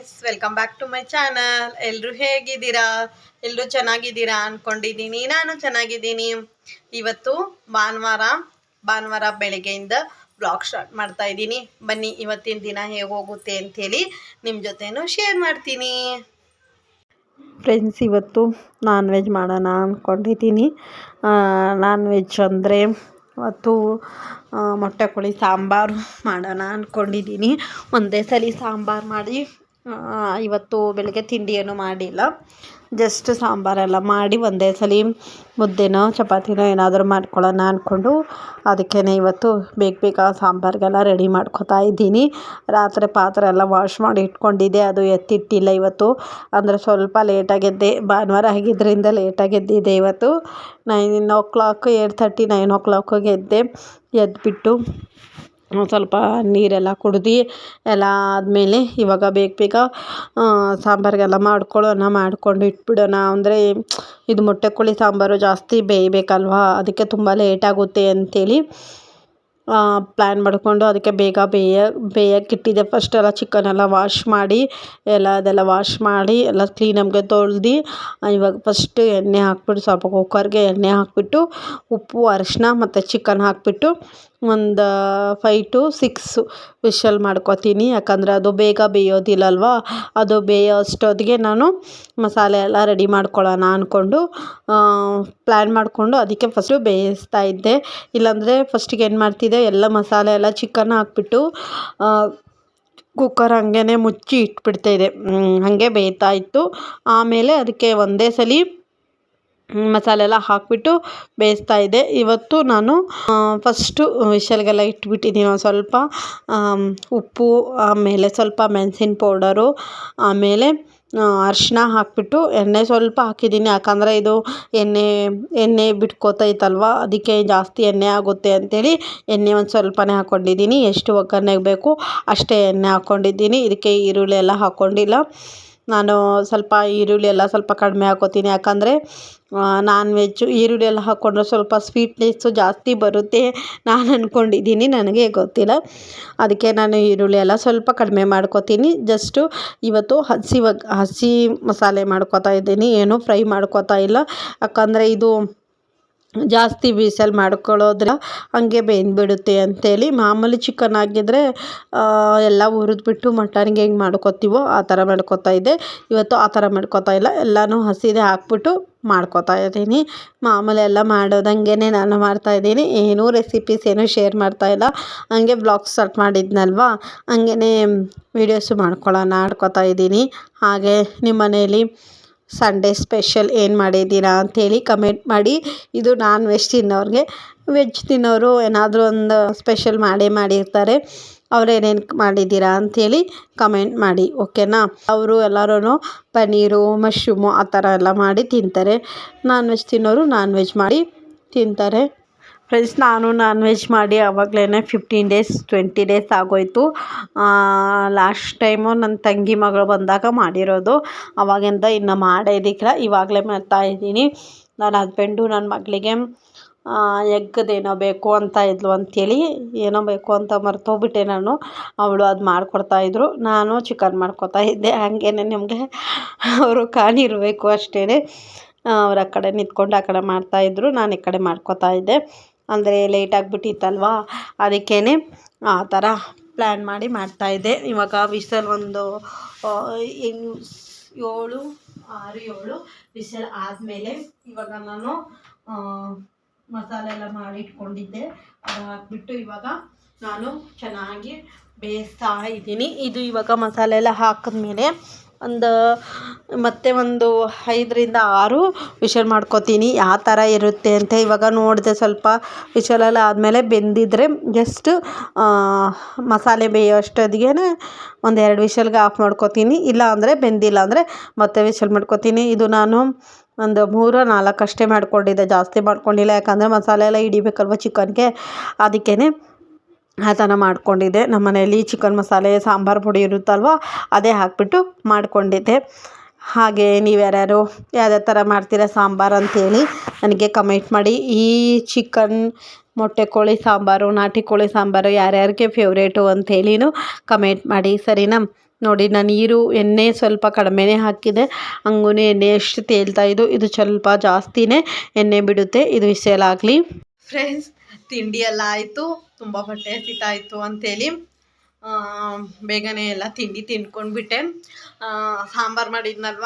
Friends, welcome back to my channel. ಎಲ್ಲರೂ ಹೇಗಿದ್ದೀರಾ? ಎಲ್ಲರೂ ಚೆನ್ನಾಗಿದ್ದೀರಾ ಅಂದ್ಕೊಂಡಿದ್ದೀನಿ. ನಾನು ಚೆನ್ನಾಗಿದ್ದೀನಿ. ಇವತ್ತು ಭಾನುವಾರ ಬೆಳಗ್ಗೆಯಿಂದ ಬ್ಲಾಗ್ ಸ್ಟಾರ್ಟ್ ಮಾಡ್ತಾ ಇದ್ದೀನಿ. ಬನ್ನಿ ಇವತ್ತಿನ ದಿನ ಹೇಗೆ ಹೋಗುತ್ತೆ ಅಂಥೇಳಿ ನಿಮ್ಮ ಜೊತೆನೂ ಶೇರ್ ಮಾಡ್ತೀನಿ. ಫ್ರೆಂಡ್ಸ್, ಇವತ್ತು ನಾನ್ ವೆಜ್ ಮಾಡೋಣ ಅಂದ್ಕೊಂಡಿದ್ದೀನಿ. ನಾನ್ ವೆಜ್ ಅಂದರೆ ಇವತ್ತು ಮೊಟ್ಟೆ ಕೋಳಿ ಸಾಂಬಾರು ಮಾಡೋಣ ಅಂದ್ಕೊಂಡಿದ್ದೀನಿ. ಒಂದೇ ಸಲ ಸಾಂಬಾರು ಮಾಡಿ ಇವತ್ತು ಬೆಳಗ್ಗೆ ತಿಂಡಿ ಏನೂ ಮಾಡಿಲ್ಲ. ಜಸ್ಟ್ ಸಾಂಬಾರೆಲ್ಲ ಮಾಡಿ ಒಂದೇ ಸಲ ಮುದ್ದೆನೋ ಚಪಾತಿನೋ ಏನಾದರೂ ಮಾಡ್ಕೊಳ್ಳೋಣ ಅಂದ್ಕೊಂಡು ಅದಕ್ಕೇ ಇವತ್ತು ಬೇಗ ಸಾಂಬಾರಿಗೆಲ್ಲ ರೆಡಿ ಮಾಡ್ಕೊತಾ ಇದ್ದೀನಿ. ರಾತ್ರಿ ಪಾತ್ರೆ ಎಲ್ಲ ವಾಶ್ ಮಾಡಿ ಇಟ್ಕೊಂಡಿದ್ದೆ, ಅದು ಎತ್ತಿಟ್ಟಿಲ್ಲ ಇವತ್ತು. ಅಂದರೆ ಸ್ವಲ್ಪ ಲೇಟಾಗೆದ್ದೆ, ಭಾನುವಾರ ಆಗಿದ್ದರಿಂದ ಲೇಟಾಗೆದ್ದಿದ್ದೆ. ಇವತ್ತು 8:30 9 o'clock ಎದ್ಬಿಟ್ಟು ಸ್ವಲ್ಪ ನೀರೆಲ್ಲ ಕುಡ್ದು ಎಲ್ಲ ಆದಮೇಲೆ ಇವಾಗ ಬೇಗ ಸಾಂಬಾರಿಗೆಲ್ಲ ಮಾಡ್ಕೊಂಡು ಇಟ್ಬಿಡೋಣ. ಅಂದರೆ ಇದು ಮೊಟ್ಟೆ ಕೋಳಿ ಸಾಂಬಾರು ಜಾಸ್ತಿ ಬೇಯಬೇಕಲ್ವ, ಅದಕ್ಕೆ ತುಂಬ ಲೇಟಾಗುತ್ತೆ ಅಂಥೇಳಿ ಪ್ಲ್ಯಾನ್ ಮಾಡಿಕೊಂಡು ಅದಕ್ಕೆ ಬೇಗ ಬೇಯಕ್ಕಿಟ್ಟಿದ್ದೆ. ಫಸ್ಟ್ ಎಲ್ಲ ಚಿಕನೆಲ್ಲ ವಾಶ್ ಮಾಡಿ ಅದೆಲ್ಲ ವಾಶ್ ಮಾಡಿ ಎಲ್ಲ ಕ್ಲೀನಾಗಿ ತೊಳ್ದು ಇವಾಗ ಫಸ್ಟ್ ಎಣ್ಣೆ ಹಾಕ್ಬಿಟ್ಟು ಸ್ವಲ್ಪ ಕುಕ್ಕರ್ಗೆ ಎಣ್ಣೆ ಹಾಕ್ಬಿಟ್ಟು ಉಪ್ಪು ಅರಿಶಿನ ಮತ್ತು ಚಿಕನ್ ಹಾಕ್ಬಿಟ್ಟು ಒಂದು 5 to 6 ವಿಷಲ್ ಮಾಡ್ಕೊತೀನಿ. ಯಾಕಂದರೆ ಅದು ಬೇಗ ಬೇಯೋದಿಲ್ಲಲ್ವ, ಅದು ಬೇಯೋ ಅಷ್ಟೊತ್ತಿಗೆ ನಾನು ಮಸಾಲೆ ಎಲ್ಲ ರೆಡಿ ಮಾಡ್ಕೊಳ್ಳೋಣ ಅಂದ್ಕೊಂಡು ಪ್ಲ್ಯಾನ್ ಮಾಡಿಕೊಂಡು ಅದಕ್ಕೆ ಫಸ್ಟು ಬೇಯಿಸ್ತಾ ಇದ್ದೆ. ಇಲ್ಲಾಂದರೆ ಫಸ್ಟಿಗೆ ಏನು ಮಾಡ್ತಿದ್ದೆ, ಎಲ್ಲ ಮಸಾಲೆ ಎಲ್ಲ ಚಿಕನ್ ಹಾಕ್ಬಿಟ್ಟು ಕುಕ್ಕರ್ ಹಂಗೇ ಮುಚ್ಚಿ ಇಟ್ಬಿಡ್ತಾಯಿದ್ದೆ. ಹಾಗೆ ಬೇಯ್ತಾ ಇತ್ತು. ಆಮೇಲೆ ಅದಕ್ಕೆ ಒಂದೇ ಸಲ ಮಸಾಲೆ ಎಲ್ಲ ಹಾಕಿಬಿಟ್ಟು ಬೇಯಿಸ್ತಾ ಇದ್ದೆ. ಇವತ್ತು ನಾನು ಫಸ್ಟು ವಿಷಲ್ಗೆಲ್ಲ ಇಟ್ಬಿಟ್ಟಿದ್ದೀನಿ. ಒಂದು ಸ್ವಲ್ಪ ಉಪ್ಪು, ಆಮೇಲೆ ಸ್ವಲ್ಪ ಮೆಣಸಿನ ಪೌಡರು, ಆಮೇಲೆ ಅರಿಶಿನ ಹಾಕಿಬಿಟ್ಟು ಎಣ್ಣೆ ಸ್ವಲ್ಪ ಹಾಕಿದ್ದೀನಿ. ಯಾಕಂದರೆ ಇದು ಎಣ್ಣೆ ಬಿಟ್ಕೋತೈತಲ್ವ, ಅದಕ್ಕೆ ಜಾಸ್ತಿ ಎಣ್ಣೆ ಆಗುತ್ತೆ ಅಂಥೇಳಿ ಎಣ್ಣೆ ಒಂದು ಸ್ವಲ್ಪನೇ ಹಾಕ್ಕೊಂಡಿದ್ದೀನಿ. ಎಷ್ಟು ಒಗ್ಗರಣೆಗೆ ಬೇಕು ಅಷ್ಟೇ ಎಣ್ಣೆ ಹಾಕ್ಕೊಂಡಿದ್ದೀನಿ. ಇದಕ್ಕೆ ಈರುಳ್ಳಿ ಎಲ್ಲ ಹಾಕ್ಕೊಂಡಿಲ್ಲ. ನಾನು ಸ್ವಲ್ಪ ಈರುಳ್ಳಿ ಎಲ್ಲ ಸ್ವಲ್ಪ ಕಡಿಮೆ ಹಾಕ್ಕೋತೀನಿ. ಯಾಕಂದರೆ ನಾನ್ ವೆಜ್ಜು ಈರುಳ್ಳಿ ಎಲ್ಲ ಹಾಕ್ಕೊಂಡ್ರೆ ಸ್ವಲ್ಪ ಸ್ವೀಟ್ನೆಸ್ಸು ಜಾಸ್ತಿ ಬರುತ್ತೆ ನಾನು ಅಂದ್ಕೊಂಡಿದ್ದೀನಿ, ನನಗೆ ಗೊತ್ತಿಲ್ಲ. ಅದಕ್ಕೆ ನಾನು ಈರುಳ್ಳಿ ಎಲ್ಲ ಸ್ವಲ್ಪ ಕಡಿಮೆ ಮಾಡ್ಕೋತೀನಿ. ಜಸ್ಟು ಇವತ್ತು ಹಸಿ ಮಸಾಲೆ ಮಾಡ್ಕೋತಾ ಇದ್ದೀನಿ, ಏನೂ ಫ್ರೈ ಮಾಡ್ಕೋತಾ ಇಲ್ಲ. ಯಾಕಂದರೆ ಇದು ಜಾಸ್ತಿ ವಿಸಲ್ ಮಾಡ್ಕೊಳ್ಳೋದ್ರ ಹಂಗೆ ಬೆಂದ್ಬಿಡುತ್ತೆ ಅಂಥೇಳಿ. ಮಾಮೂಲಿ ಚಿಕನ್ ಆಗಿದ್ದರೆ ಎಲ್ಲ ಹುರಿದ್ಬಿಟ್ಟು ಮಟನ್ಗೆ ಹೆಂಗೆ ಮಾಡ್ಕೊತೀವೋ ಆ ಥರ ಮಾಡ್ಕೊತಾ ಇದ್ದೆ. ಇವತ್ತು ಆ ಥರ ಮಾಡ್ಕೊತಾ ಇಲ್ಲ, ಎಲ್ಲನೂ ಹಸಿದೇ ಹಾಕ್ಬಿಟ್ಟು ಮಾಡ್ಕೊತಾ ಇದ್ದೀನಿ. ಮಾಮೂಲಿ ಎಲ್ಲ ಮಾಡೋದಂಗೆ ನಾನು ಮಾಡ್ತಾಯಿದ್ದೀನಿ. ಏನೂ ರೆಸಿಪೀಸ್ ಏನೂ ಶೇರ್ ಮಾಡ್ತಾಯಿಲ್ಲ. ಹಂಗೆ ಬ್ಲಾಗ್ ಸ್ಟಾರ್ಟ್ ಮಾಡಿದ್ನಲ್ವ, ಹಂಗೇ ವೀಡಿಯೋಸು ಮಾಡ್ಕೊತಾ ಇದ್ದೀನಿ. ಹಾಗೆ ನಿಮ್ಮ ಮನೇಲಿ ಸಂಡೇ ಸ್ಪೆಷಲ್ ಏನು ಮಾಡಿದ್ದೀರಾ ಅಂಥೇಳಿ ಕಮೆಂಟ್ ಮಾಡಿ. ಇದು ನಾನ್ ವೆಜ್ ತಿನ್ನೋರಿಗೆ. ವೆಜ್ ತಿನ್ನೋರು ಏನಾದರೂ ಒಂದು ಸ್ಪೆಷಲ್ ಮಾಡಿರ್ತಾರೆ. ಅವ್ರೇನೇನು ಮಾಡಿದ್ದೀರಾ ಅಂಥೇಳಿ ಕಮೆಂಟ್ ಮಾಡಿ, ಓಕೆನಾ? ಅವರು ಎಲ್ಲರೂ ಪನ್ನೀರು, ಮಶ್ರೂಮು ಆ ಥರ ಎಲ್ಲ ಮಾಡಿ ತಿಂತಾರೆ. ನಾನ್ ವೆಜ್ ತಿನ್ನೋರು ನಾನ್ ವೆಜ್ ಮಾಡಿ ತಿಂತಾರೆ. ಫ್ರೆಂಡ್ಸ್, ನಾನು ನಾನ್ ವೆಜ್ ಮಾಡಿ ಆವಾಗಲೇ 15 days 20 days ಆಗೋಯಿತು. ಲಾಸ್ಟ್ ಟೈಮು ನನ್ನ ತಂಗಿ ಮಗಳು ಬಂದಾಗ ಮಾಡಿರೋದು. ಆವಾಗಿಂದ ಇನ್ನು ಮಾಡೋದಕ್ಕಿಲ್ಲ, ಇವಾಗಲೇ ಮಾಡ್ತಾಯಿದ್ದೀನಿ. ನನ್ನ ಹಸ್ಬೆಂಡು ನನ್ನ ಮಗಳಿಗೆ ಎಗ್ಗದೇನೋ ಬೇಕು ಅಂತ ಇದ್ಲು ಅಂಥೇಳಿ, ಏನೋ ಬೇಕು ಅಂತ ಮರ್ತೋಗ್ಬಿಟ್ಟೆ ನಾನು. ಅವಳು ಅದು ಮಾಡಿಕೊಡ್ತಾಯಿದ್ರು, ನಾನು ಚಿಕನ್ ಮಾಡ್ಕೊತಾ ಇದ್ದೆ. ಹಾಗೇ ನಿಮಗೆ ಅವರು ಕಾಣಿರಬೇಕು ಅಷ್ಟೇ. ಅವ್ರು ಆ ಕಡೆ ನಿಂತ್ಕೊಂಡು ಆ ಕಡೆ ಮಾಡ್ತಾಯಿದ್ರು, ನಾನು ಈ ಕಡೆ ಮಾಡ್ಕೊತಾ ಇದ್ದೆ. ಅಂದರೆ ಲೇಟಾಗಿಬಿಟ್ಟಿತ್ತಲ್ವ, ಅದಕ್ಕೇ ಆ ಥರ ಪ್ಲ್ಯಾನ್ ಮಾಡಿ ಮಾಡ್ತಾಯಿದ್ದೆ. ಇವಾಗ ವಿಸಲ್ ಒಂದು 6 7 ವಿಸಲ್ ಆದಮೇಲೆ ಇವಾಗ ನಾನು ಮಸಾಲೆ ಎಲ್ಲ ಮಾಡಿ ಇಟ್ಕೊಂಡಿದ್ದೆ, ಅದು ಹಾಕ್ಬಿಟ್ಟು ಇವಾಗ ನಾನು ಚೆನ್ನಾಗಿ ಬೇಯಿಸ್ತಾ ಇದ್ದೀನಿ. ಇದು ಇವಾಗ ಮಸಾಲೆ ಎಲ್ಲ ಹಾಕಿದ್ಮೇಲೆ ಮತ್ತೆ ಒಂದು 5 to 6 ವಿಷಲ್ ಮಾಡ್ಕೊತೀನಿ, ಯಾವ ಥರ ಇರುತ್ತೆ ಅಂತ. ಇವಾಗ ನೋಡಿದೆ, ಸ್ವಲ್ಪ ವಿಷಲೆಲ್ಲ ಆದಮೇಲೆ ಬೆಂದಿದ್ರೆ ಜಸ್ಟ್ ಮಸಾಲೆ ಬೇಯೋ ಅಷ್ಟೊತ್ತಿಗೆ ಒಂದು 2 ವಿಷಲ್ಗೆ ಆಫ್ ಮಾಡ್ಕೊತೀನಿ. ಇಲ್ಲ ಅಂದರೆ ಬೆಂದಿಲ್ಲ ಅಂದರೆ ಮತ್ತೆ ವಿಷಲ್ ಮಾಡ್ಕೊತೀನಿ. ಇದು ನಾನು ಒಂದು 3 4 ಅಷ್ಟೇ ಮಾಡ್ಕೊಂಡಿದ್ದೆ, ಜಾಸ್ತಿ ಮಾಡ್ಕೊಂಡಿಲ್ಲ. ಯಾಕಂದರೆ ಮಸಾಲೆ ಎಲ್ಲ ಹಿಡಿಬೇಕಲ್ವ ಚಿಕನ್ಗೆ, ಅದಕ್ಕೇ ಆ ಥರ ಮಾಡ್ಕೊಂಡಿದ್ದೆ. ನಮ್ಮ ಮನೆಯಲ್ಲಿ ಚಿಕನ್ ಮಸಾಲೆ ಸಾಂಬಾರು ಪುಡಿ ಇರುತ್ತಲ್ವ, ಅದೇ ಹಾಕ್ಬಿಟ್ಟು ಮಾಡ್ಕೊಂಡಿದ್ದೆ. ಹಾಗೆ ನೀವು ಯಾವ್ಯಾವ ಥರ ಮಾಡ್ತೀರಾ ಸಾಂಬಾರು ಅಂಥೇಳಿ ನನಗೆ ಕಮೆಂಟ್ ಮಾಡಿ. ಈ ಚಿಕನ್ ಮೊಟ್ಟೆ ಕೋಳಿ ಸಾಂಬಾರು, ನಾಟಿ ಕೋಳಿ ಸಾಂಬಾರು ಯಾರ್ಯಾರಿಗೆ ಫೇವ್ರೇಟು ಅಂಥೇಳಿನೂ ಕಮೆಂಟ್ ಮಾಡಿ ಸರಿನಾ. ನೋಡಿ ನಾನು ನೀರು ಎಣ್ಣೆ ಸ್ವಲ್ಪ ಕಡಿಮೆನೇ ಹಾಕಿದೆ, ಹಂಗೂ ಎಣ್ಣೆ ಎಷ್ಟು ತೇಲ್ತಾಯಿದ್ದು, ಇದು ಸ್ವಲ್ಪ ಜಾಸ್ತಿನೇ ಎಣ್ಣೆ ಬಿಡುತ್ತೆ. ಇದು ವಿಷಲ್ ಆಗಲಿ ಫ್ರೆಂಡ್ಸ್. ತಿಂಡಿ ಎಲ್ಲ ಆಯಿತು, ತುಂಬ ಹೊಟ್ಟೆ ಹಸಿತಾಯಿತ್ತು ಅಂಥೇಳಿ ಬೇಗನೆ ಎಲ್ಲ ತಿಂಡಿ ತಿಂದ್ಕೊಂಡ್ಬಿಟ್ಟೆ. ಸಾಂಬಾರು ಮಾಡಿದ್ನಲ್ವ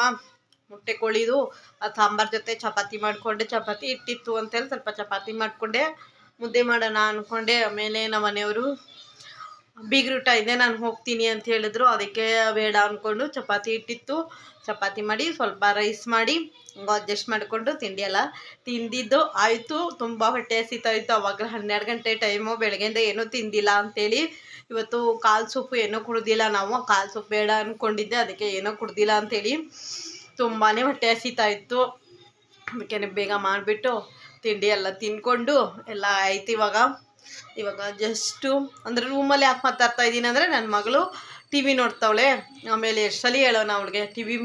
ಮೊಟ್ಟೆ ಕೋಳಿದು, ಆ ಸಾಂಬಾರು ಜೊತೆ ಚಪಾತಿ ಮಾಡಿಕೊಂಡೆ. ಚಪಾತಿ ಇಟ್ಟಿತ್ತು ಅಂತೇಳಿ ಸ್ವಲ್ಪ ಚಪಾತಿ ಮಾಡಿಕೊಂಡೆ, ಮುದ್ದೆ ಮಾಡೋಣ ಅಂದ್ಕೊಂಡೆ. ಆಮೇಲೆ ನಮ್ಮ ಮನೆಯವರು ಬೀಗ್ರೂಟ ಇದೆ ನಾನು ಹೋಗ್ತೀನಿ ಅಂತ ಹೇಳಿದ್ರು, ಅದಕ್ಕೆ ಬೇಡ ಅಂದ್ಕೊಂಡು ಚಪಾತಿ ಇಟ್ಟಿತ್ತು, ಚಪಾತಿ ಮಾಡಿ ಸ್ವಲ್ಪ ರೈಸ್ ಮಾಡಿ ಹಂಗೆ ಅಡ್ಜಸ್ಟ್ ಮಾಡಿಕೊಂಡು ತಿಂಡಿ ಎಲ್ಲ ತಿಂದಿದ್ದು ಆಯಿತು. ತುಂಬ ಹೊಟ್ಟೆ ಹಸಿತಾಯಿತ್ತು. ಅವಾಗ 12 ಗಂಟೆ ಟೈಮು, ಬೆಳಗ್ಗೆಯಿಂದ ಏನೂ ತಿಂದಿಲ್ಲ ಅಂಥೇಳಿ ಇವತ್ತು ಕಾಲು ಸೊಪ್ಪು ಏನೂ ಕುಡ್ದಿಲ್ಲ. ನಾವು ಕಾಲು ಸೊಪ್ಪು ಬೇಡ ಅಂದ್ಕೊಂಡಿದ್ದೆ, ಅದಕ್ಕೆ ಏನೂ ಕುಡ್ದಿಲ್ಲ ಅಂಥೇಳಿ ತುಂಬಾ ಹೊಟ್ಟೆ ಹಸಿತಾಯಿತ್ತು. ಅದಕ್ಕೆ ಬೇಗ ಮಾಡಿಬಿಟ್ಟು ತಿಂಡಿ ಎಲ್ಲ ತಿಂದ್ಕೊಂಡು ಎಲ್ಲ ಆಯ್ತು. ಇವಾಗ ಜಸ್ಟು ಅಂದರೆ ರೂಮಲ್ಲಿ ಯಾಕೆ ಮಾತಾಡ್ತಾ ಇದ್ದೀನಿ ಅಂದರೆ ನನ್ನ ಮಗಳು ಟಿ ವಿ ನೋಡ್ತಾವಳೆ. ಆಮೇಲೆ ಎಷ್ಟು ಸಲ ಹೇಳೋಣ ಅವಳಿಗೆ ಟಿ ವಿ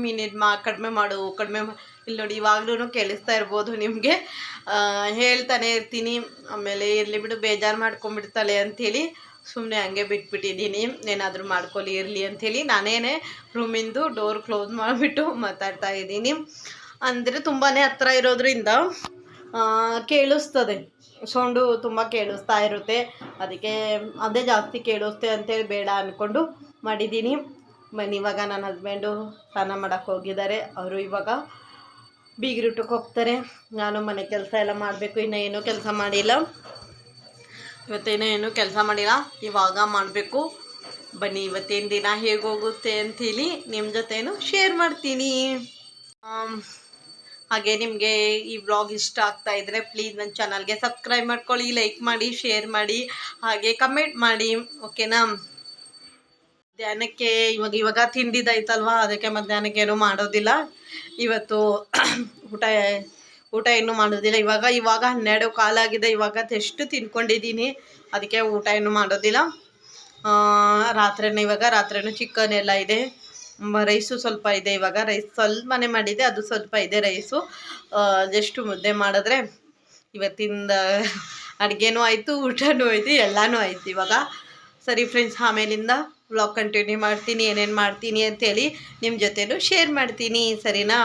ಕಡಿಮೆ ಮಾಡು ಇಲ್ಲಿ ನೋಡಿ ಇವಾಗ್ಲೂ ಕೇಳಿಸ್ತಾ ಇರ್ಬೋದು ನಿಮಗೆ, ಹೇಳ್ತಾನೆ ಇರ್ತೀನಿ. ಆಮೇಲೆ ಇರಲಿ ಬಿಡು ಬೇಜಾರು ಮಾಡ್ಕೊಂಬಿಡ್ತಾಳೆ ಅಂಥೇಳಿ ಸುಮ್ಮನೆ ಹಂಗೆ ಬಿಟ್ಬಿಟ್ಟಿದ್ದೀನಿ. ಏನಾದರೂ ಮಾಡ್ಕೊಳ್ಳಿ ಇರಲಿ ಅಂಥೇಳಿ ನಾನೇನೆ ರೂಮಿಂದು ಡೋರ್ ಕ್ಲೋಸ್ ಮಾಡಿಬಿಟ್ಟು ಮಾತಾಡ್ತಾ ಇದ್ದೀನಿ. ಅಂದರೆ ತುಂಬಾ ಹತ್ರ ಇರೋದ್ರಿಂದ ಕೇಳಿಸ್ತದೆ, ಸೌಂಡು ತುಂಬ ಕೇಳಿಸ್ತಾ ಇರುತ್ತೆ. ಅದಕ್ಕೆ ಅದೇ ಜಾಸ್ತಿ ಕೇಳಿಸ್ತೆ ಅಂತೇಳಿ ಬೇಡ ಅಂದ್ಕೊಂಡು ಮಾಡಿದ್ದೀನಿ. ಬನ್ನಿ, ಇವಾಗ ನನ್ನ ಹಸ್ಬೆಂಡು ಸ್ನಾನ ಮಾಡೋಕ್ಕೆ ಹೋಗಿದ್ದಾರೆ. ಅವರು ಇವಾಗ ಬೀಗ್ರೂಟಕ್ಕೆ ಹೋಗ್ತಾರೆ. ನಾನು ಮನೆ ಕೆಲಸ ಎಲ್ಲ ಮಾಡಬೇಕು. ಇನ್ನೂ ಏನೂ ಕೆಲಸ ಮಾಡಿಲ್ಲ, ಇವತ್ತೇನೋ ಕೆಲಸ ಮಾಡಿಲ್ಲ, ಇವಾಗ ಮಾಡಬೇಕು. ಬನ್ನಿ ಇವತ್ತೇನು ದಿನ ಹೇಗೆ ಹೋಗುತ್ತೆ ಅಂಥೇಳಿ ನಿಮ್ಮ ಜೊತೆನೂ ಶೇರ್ ಮಾಡ್ತೀನಿ. ಹಾಗೆ ನಿಮಗೆ ಈ ವ್ಲಾಗ್ ಇಷ್ಟ ಆಗ್ತಾ ಇದ್ದರೆ ಪ್ಲೀಸ್ ನನ್ನ ಚಾನಲ್ಗೆ ಸಬ್ಸ್ಕ್ರೈಬ್ ಮಾಡ್ಕೊಳ್ಳಿ, ಲೈಕ್ ಮಾಡಿ, ಶೇರ್ ಮಾಡಿ, ಹಾಗೆ ಕಮೆಂಟ್ ಮಾಡಿ, ಓಕೆನಾ. ಮಧ್ಯಾಹ್ನಕ್ಕೆ ಇವಾಗ ತಿಂಡಿದಾಯ್ತಲ್ವ, ಅದಕ್ಕೆ ಮಧ್ಯಾಹ್ನಕ್ಕೆ ಏನೂ ಮಾಡೋದಿಲ್ಲ ಇವತ್ತು. ಊಟ ಏನೂ ಮಾಡೋದಿಲ್ಲ. ಇವಾಗ 12 ಕಾಲಾಗಿದೆ. ಇವಾಗ ಎಷ್ಟು ತಿನ್ಕೊಂಡಿದ್ದೀನಿ, ಅದಕ್ಕೆ ಊಟ ಏನೂ ಮಾಡೋದಿಲ್ಲ. ರಾತ್ರಿನೂ ಚಿಕನ್ ಎಲ್ಲ ಇದೆ, ರೈಸು ಸ್ವಲ್ಪ ಇದೆ. ಇವಾಗ ರೈಸ್ ಸ್ವಲ್ಪನೇ ಮಾಡಿದ್ದೆ, ಅದು ಸ್ವಲ್ಪ ಇದೆ ರೈಸು. ಜಸ್ಟ್ ಮುದ್ದೆ ಮಾಡಿದ್ರೆ ಇವತ್ತಿಂದ ಅಡುಗೆನೂ ಆಯಿತು, ಊಟನೂ ಆಯಿತು, ಎಲ್ಲನೂ ಆಯಿತು ಇವಾಗ. ಸರಿ ಫ್ರೆಂಡ್ಸ್, ಆಮೇಲಿಂದ ವ್ಲಾಗ್ ಕಂಟಿನ್ಯೂ ಮಾಡ್ತೀನಿ, ಏನೇನು ಮಾಡ್ತೀನಿ ಅಂಥೇಳಿ ನಿಮ್ಮ ಜೊತೆನೂ ಶೇರ್ ಮಾಡ್ತೀನಿ, ಸರಿನಾ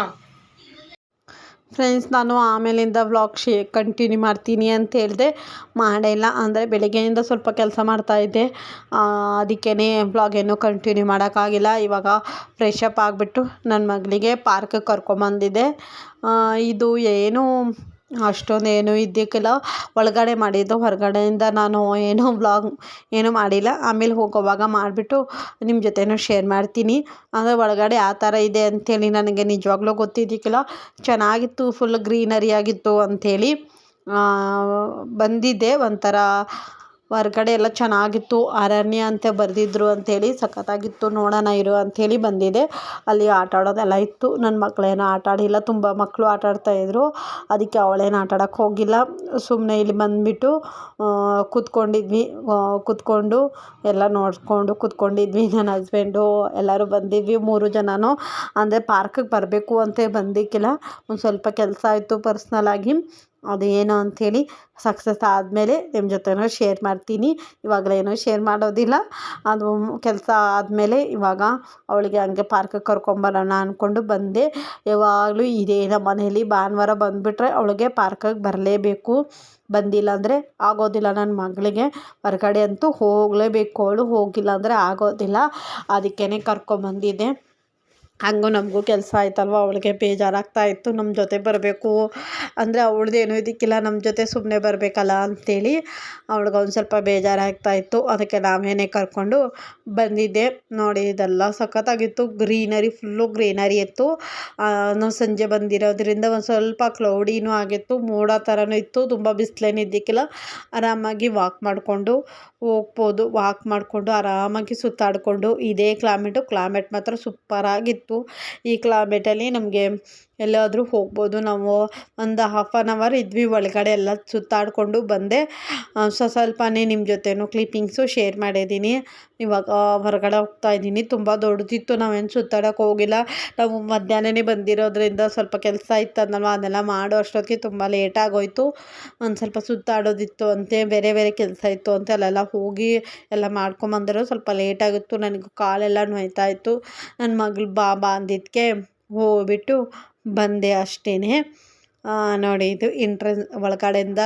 ಫ್ರೆಂಡ್ಸ್. ನಾನು ಆಮೇಲಿಂದ ವ್ಲಾಗ್ ಕಂಟಿನ್ಯೂ ಮಾಡ್ತೀನಿ ಅಂತ ಹೇಳಿದೆ, ಮಾಡಿಲ್ಲ. ಅಂದರೆ ಬೆಳಗ್ಗೆಯಿಂದ ಸ್ವಲ್ಪ ಕೆಲಸ ಮಾಡ್ತಾಯಿದ್ದೆ, ಅದಕ್ಕೇ ವ್ಲಾಗ್ ಏನೂ ಕಂಟಿನ್ಯೂ ಮಾಡೋಕ್ಕಾಗಿಲ್ಲ. ಇವಾಗ ಫ್ರೆಶ್ ಅಪ್ ಆಗಿಬಿಟ್ಟು ನನ್ನ ಮಗಳಿಗೆ ಪಾರ್ಕಿಗೆ ಕರ್ಕೊಂಬಂದಿದ್ದೆ. ಇದು ಏನು ಅಷ್ಟೊಂದೇನು ಇದ್ದಕ್ಕಿಲ್ಲ, ಒಳಗಡೆ ಮಾಡಿದ್ದು. ಹೊರಗಡೆಯಿಂದ ನಾನು ವ್ಲಾಗ್ ಏನೂ ಮಾಡಿಲ್ಲ. ಆಮೇಲೆ ಹೋಗೋವಾಗ ಮಾಡಿಬಿಟ್ಟು ನಿಮ್ಮ ಜೊತೆನೂ ಶೇರ್ ಮಾಡ್ತೀನಿ. ಅಂದರೆ ಒಳಗಡೆ ಆ ಥರ ಇದೆ ಅಂಥೇಳಿ ನನಗೆ ನಿಜವಾಗ್ಲೂ ಗೊತ್ತಿದ್ದಕ್ಕಿಲ್ಲ. ಚೆನ್ನಾಗಿತ್ತು, ಫುಲ್ ಗ್ರೀನರಿ ಆಗಿತ್ತು ಅಂಥೇಳಿ ಬಂದಿದ್ದೆ. ಒಂಥರ ಹೊರಗಡೆ ಎಲ್ಲ ಚೆನ್ನಾಗಿತ್ತು, ಅರಣ್ಯ ಅಂತ ಬರೆದಿದ್ರು ಅಂಥೇಳಿ ಸಖತ್ತಾಗಿತ್ತು. ನೋಡೋಣ ಇರು ಅಂಥೇಳಿ ಬಂದಿದ್ದೆ. ಅಲ್ಲಿ ಆಟ ಆಡೋದೆಲ್ಲ ಇತ್ತು. ನನ್ನ ಮಕ್ಕಳೇನೋ ಆಟ ಆಡಿಲ್ಲ, ತುಂಬ ಮಕ್ಕಳು ಆಟ ಆಡ್ತಾಯಿದ್ರು, ಅದಕ್ಕೆ ಅವಳೇನು ಆಟ ಆಡೋಕ್ಕೆ ಹೋಗಿಲ್ಲ. ಸುಮ್ಮನೆ ಇಲ್ಲಿ ಬಂದುಬಿಟ್ಟು ಕೂತ್ಕೊಂಡು ಎಲ್ಲ ನೋಡಿಕೊಂಡು ಕೂತ್ಕೊಂಡಿದ್ವಿ. ನನ್ನ ಹಸ್ಬೆಂಡು ಎಲ್ಲರೂ ಬಂದಿದ್ವಿ, 3 ಜನನೂ. ಅಂದರೆ ಪಾರ್ಕಿಗೆ ಬರಬೇಕು ಅಂತ ಬಂದಿಕ್ಕಿಲ್ಲ, ಒಂದು ಸ್ವಲ್ಪ ಕೆಲಸ ಆಯಿತು ಪರ್ಸ್ನಲಾಗಿ. ಅದು ಏನು ಅಂಥೇಳಿ ಸಕ್ಸಸ್ ಆದಮೇಲೆ ನಿಮ್ಮ ಜೊತೆನೂ ಶೇರ್ ಮಾಡ್ತೀನಿ. ಇವಾಗಲೇನೂ ಶೇರ್ ಮಾಡೋದಿಲ್ಲ, ಅದು ಕೆಲಸ ಆದಮೇಲೆ. ಇವಾಗ ಅವಳಿಗೆ ಹಂಗೆ ಪಾರ್ಕಿಗೆ ಕರ್ಕೊಂಬರೋಣ ಅಂದ್ಕೊಂಡು ಬಂದೆ. ಯಾವಾಗಲೂ ಇದೇ ನಮ್ಮ ಮನೇಲಿ ಭಾನುವಾರ ಬಂದುಬಿಟ್ರೆ ಅವಳಿಗೆ ಪಾರ್ಕಿಗೆ ಬರಲೇಬೇಕು. ಬಂದಿಲ್ಲ ಅಂದರೆ ಆಗೋದಿಲ್ಲ. ನನ್ನ ಮಗಳಿಗೆ ಹೊರಗಡೆ ಅಂತೂ ಹೋಗಲೇಬೇಕು, ಅವಳು ಹೋಗಿಲ್ಲ ಅಂದರೆ ಆಗೋದಿಲ್ಲ. ಅದಕ್ಕೇ ಕರ್ಕೊಂಬಂದಿದ್ದೆ. ಹಂಗೂ ನಮಗೂ ಕೆಲಸ ಆಯ್ತಲ್ವ, ಅವಳಿಗೆ ಬೇಜಾರಾಗ್ತಾಯಿತ್ತು. ನಮ್ಮ ಜೊತೆ ಬರಬೇಕು ಅಂದರೆ ಅವಳದೇನೂ ಇದಕ್ಕಿಲ್ಲ, ನಮ್ಮ ಜೊತೆ ಸುಮ್ಮನೆ ಬರಬೇಕಲ್ಲ ಅಂಥೇಳಿ ಅವಳಿಗೆ ಒಂದು ಸ್ವಲ್ಪ ಬೇಜಾರಾಗ್ತಾಯಿತ್ತು. ಅದಕ್ಕೆ ನಾವೇನೇ ಕರ್ಕೊಂಡು ಬಂದಿದ್ದೆ. ನೋಡಿ ಇದೆಲ್ಲ ಸಖತ್ತಾಗಿತ್ತು, ಫುಲ್ಲು ಗ್ರೀನರಿ ಇತ್ತು. ನಾವು ಸಂಜೆ ಬಂದಿರೋದ್ರಿಂದ ಒಂದು ಸ್ವಲ್ಪ ಕ್ಲೌಡಿನೂ ಆಗಿತ್ತು, ಮೋಡ ಥರನೂ ಇತ್ತು. ತುಂಬ ಬಿಸಿಲೇನು ಇದ್ದಕ್ಕಿಲ್ಲ, ಆರಾಮಾಗಿ ವಾಕ್ ಮಾಡಿಕೊಂಡು ಹೋಗ್ಬೋದು. ವಾಕ್ ಮಾಡಿಕೊಂಡು ಆರಾಮಾಗಿ ಸುತ್ತಾಡಿಕೊಂಡು ಇದೇ ಕ್ಲೈಮೇಟ್ ಮಾತ್ರ ಸೂಪರಾಗಿತ್ತು. ಈ ಕ್ಲೈಮೇಟಲ್ಲಿ ನಮಗೆ ಎಲ್ಲಾದರೂ ಹೋಗ್ಬೋದು. ನಾವು ಒಂದು 1/2 ಅವರ್ ಇದ್ವಿ ಒಳಗಡೆ, ಎಲ್ಲ ಸುತ್ತಾಡಿಕೊಂಡು ಬಂದೆ. ಸ್ವಲ್ಪನೇ ನಿಮ್ಮ ಜೊತೆನೂ ಕ್ಲಿಪ್ಪಿಂಗ್ಸು ಶೇರ್ ಮಾಡಿದ್ದೀನಿ. ಇವಾಗ ಹೊರಗಡೆ ಹೋಗ್ತಾ ಇದ್ದೀನಿ. ತುಂಬ ದೊಡ್ಡದಿತ್ತು, ನಾವೇನು ಸುತ್ತಾಡೋಕೆ ಹೋಗಿಲ್ಲ. ನಾವು ಮಧ್ಯಾಹ್ನನೇ ಬಂದಿರೋದ್ರಿಂದ ಸ್ವಲ್ಪ ಕೆಲಸ ಇತ್ತಂದಲ್ವ, ಅದೆಲ್ಲ ಮಾಡೋ ಅಷ್ಟೊತ್ತಿಗೆ ತುಂಬ ಲೇಟಾಗೋಯಿತು. ಒಂದು ಸ್ವಲ್ಪ ಸುತ್ತಾಡೋದಿತ್ತು ಅಂತೆ, ಬೇರೆ ಬೇರೆ ಕೆಲಸ ಇತ್ತು ಅಂತೆ, ಅಲ್ಲೆಲ್ಲ ಹೋಗಿ ಎಲ್ಲ ಮಾಡ್ಕೊಂಬಂದಿರೋ ಸ್ವಲ್ಪ ಲೇಟಾಗಿತ್ತು. ನನಗೆ ಕಾಲೆಲ್ಲ ನೋಯ್ತಾ ಇತ್ತು. ನನ್ನ ಮಗಳು ಬಾ ಅಂದಿದ್ದಕ್ಕೆ ಹೋಗ್ಬಿಟ್ಟು ಬಂದೆ ಅಷ್ಟೇ. ನೋಡಿ, ಇದು ಒಳಗಡೆಯಿಂದ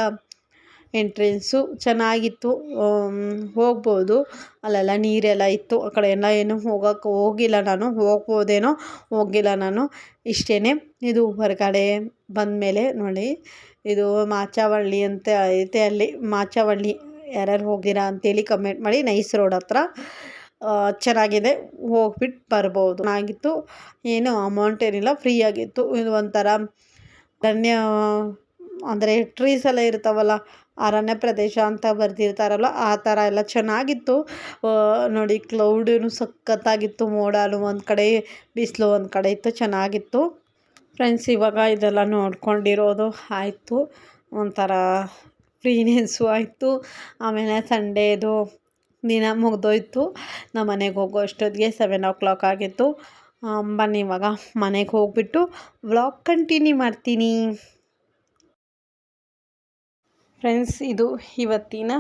ಎಂಟ್ರೆನ್ಸು ಚೆನ್ನಾಗಿತ್ತು. ಹೋಗ್ಬೋದು, ಅಲ್ಲೆಲ್ಲ ನೀರೆಲ್ಲ ಇತ್ತು. ಆ ಕಡೆ ಎಲ್ಲ ಏನು ಹೋಗೋಕ್ಕೆ ಹೋಗಿಲ್ಲ ನಾನು, ಹೋಗ್ಬೋದೇನೋ ಹೋಗಿಲ್ಲ ನಾನು. ಇಷ್ಟೇ. ಇದು ಹೊರಗಡೆ ಬಂದಮೇಲೆ ನೋಡಿ, ಇದು ಮಾಚವಳ್ಳಿ ಅಂತ ಐತೆ. ಅಲ್ಲಿ ಮಾಚವಳ್ಳಿ ಯಾರ್ಯಾರು ಹೋಗಿರಾ ಅಂತೇಳಿ ಕಮೆಂಟ್ ಮಾಡಿ. ನೈಸ್ ರೋಡ್ ಹತ್ರ ಚೆನ್ನಾಗಿದೆ, ಹೋಗ್ಬಿಟ್ಟು ಬರ್ಬೋದು. ಚೆನ್ನಾಗಿತ್ತು, ಏನು ಅಮೌಂಟ್ ಏನಿಲ್ಲ, ಫ್ರೀ ಆಗಿತ್ತು. ಇದು ಒಂಥರ ಅರಣ್ಯ ಅಂದರೆ ಟ್ರೀಸ್ ಎಲ್ಲ ಇರ್ತಾವಲ್ಲ, ಅರಣ್ಯ ಪ್ರದೇಶ ಅಂತ ಬರ್ದಿರ್ತಾರಲ್ಲ, ಆ ಥರ ಎಲ್ಲ ಚೆನ್ನಾಗಿತ್ತು. ನೋಡಿ, ಕ್ಲೌಡೂ ಸಖತ್ತಾಗಿತ್ತು, ಮೋಡನು ಒಂದು ಕಡೆ, ಬಿಸಿಲು ಒಂದು ಕಡೆ ಇತ್ತು, ಚೆನ್ನಾಗಿತ್ತು. ಫ್ರೆಂಡ್ಸ್, ಇವಾಗ ಇದೆಲ್ಲ ನೋಡ್ಕೊಂಡಿರೋದು ಆಯಿತು, ಒಂಥರ ಫ್ರೀನೆಸ್ಸು ಆಯಿತು. ಆಮೇಲೆ ಸಂಡೇದು ದಿನ ಮುಗಿದೋಯ್ತು. ನಮ್ಮ ಮನೆಗೆ ಹೋಗೋ ಅಷ್ಟೊತ್ತಿಗೆ 7 o'clock ಆಗಿತ್ತು. ಬನ್ನಿ ಇವಾಗ ಮನೆಗೆ ಹೋಗ್ಬಿಟ್ಟು ವ್ಲಾಗ್ ಕಂಟಿನ್ಯೂ ಮಾಡ್ತೀನಿ. ಫ್ರೆಂಡ್ಸ್, ಇದು ಇವತ್ತಿನ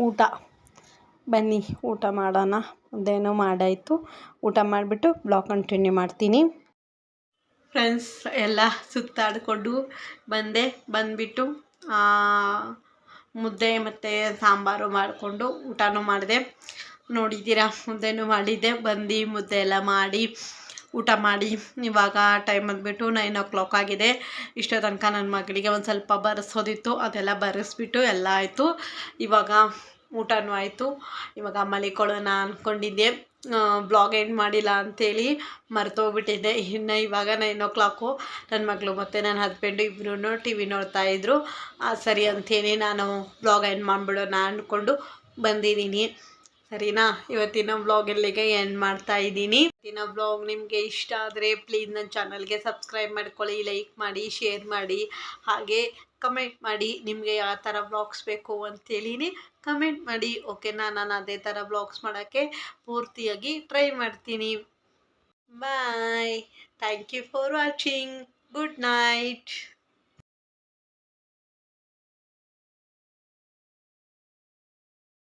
ಊಟ. ಬನ್ನಿ ಊಟ ಮಾಡೋಣ. ಅದೇನೋ ಮಾಡಾಯಿತು, ಊಟ ಮಾಡಿಬಿಟ್ಟು ವ್ಲಾಗ್ ಕಂಟಿನ್ಯೂ ಮಾಡ್ತೀನಿ. ಫ್ರೆಂಡ್ಸ್, ಎಲ್ಲ ಸುತ್ತಾಡಿಕೊಂಡು ಬಂದುಬಿಟ್ಟು ಮುದ್ದೆ ಮತ್ತು ಸಾಂಬಾರು ಮಾಡಿಕೊಂಡು ಊಟನೂ ಮಾಡಿದೆ. ನೋಡಿದ್ದೀರಾ, ಮುದ್ದೆನೂ ಮಾಡಿದ್ದೆ. ಬಂದು ಮುದ್ದೆ ಎಲ್ಲ ಮಾಡಿ ಊಟ ಮಾಡಿ ಇವಾಗ ಟೈಮ್ ಬಂದುಬಿಟ್ಟು 9 o'clock ಆಗಿದೆ. ಇಷ್ಟೋ ತನಕ ನನ್ನ ಮಗಳಿಗೆ ಒಂದು ಸ್ವಲ್ಪ ಬರೆಸೋದಿತ್ತು, ಅದೆಲ್ಲ ಬರೆಸ್ಬಿಟ್ಟು ಎಲ್ಲ ಆಯಿತು. ಇವಾಗ ಊಟನೂ ಆಯಿತು. ಇವಾಗ ಮಲಿಕೊಳ್ಳೋಣ ಅಂದ್ಕೊಂಡಿದ್ದೆ, ಬ್ಲಾಗ್ ಎಂಡ್ ಮಾಡಿಲ್ಲ ಅಂಥೇಳಿ ಮರ್ತೋಗ್ಬಿಟ್ಟಿದ್ದೆ. ಇನ್ನು ಇವಾಗ 9 o'clock. ನನ್ನ ಮಗಳು ಮತ್ತು ನನ್ನ ಹಸ್ಬೆಂಡು ಇಬ್ಬರೂ ಟಿ ವಿ ನೋಡ್ತಾಯಿದ್ರು. ಸರಿ ಅಂಥೇಳಿ ನಾನು ಬ್ಲಾಗ್ ಎಂಡ್ ಮಾಡಿಬಿಡೋಣ ಅಂದ್ಕೊಂಡು ಬಂದಿದ್ದೀನಿ. ಸರಿನಾ? ಇವತ್ತಿನ ವ್ಲಾಗ್ ಇಲ್ಲಿಗೆ ಎಂಡ್ ಮಾಡ್ತಾ ಇದ್ದೀನಿ. ಇವತ್ತಿನ ವ್ಲಾಗ್ ನಿಮಗೆ ಇಷ್ಟ ಆದರೆ ಪ್ಲೀಸ್ ನನ್ನ ಚಾನಲ್ಗೆ ಸಬ್ಸ್ಕ್ರೈಬ್ ಮಾಡ್ಕೊಳ್ಳಿ, ಲೈಕ್ ಮಾಡಿ, ಶೇರ್ ಮಾಡಿ, ಹಾಗೆ ಕಮೆಂಟ್ ಮಾಡಿ. ನಿಮಗೆ ಯಾವ ಥರ ವ್ಲಾಗ್ಸ್ ಬೇಕು ಅಂತೇಳಿನಿ ಕಮೆಂಟ್ ಮಾಡಿ, ಓಕೆನಾ? ನಾನು ಅದೇ ಥರ ವ್ಲಾಗ್ಸ್ ಮಾಡೋಕ್ಕೆ ಪೂರ್ತಿಯಾಗಿ ಟ್ರೈ ಮಾಡ್ತೀನಿ. Bye. Thank you for watching. Good night.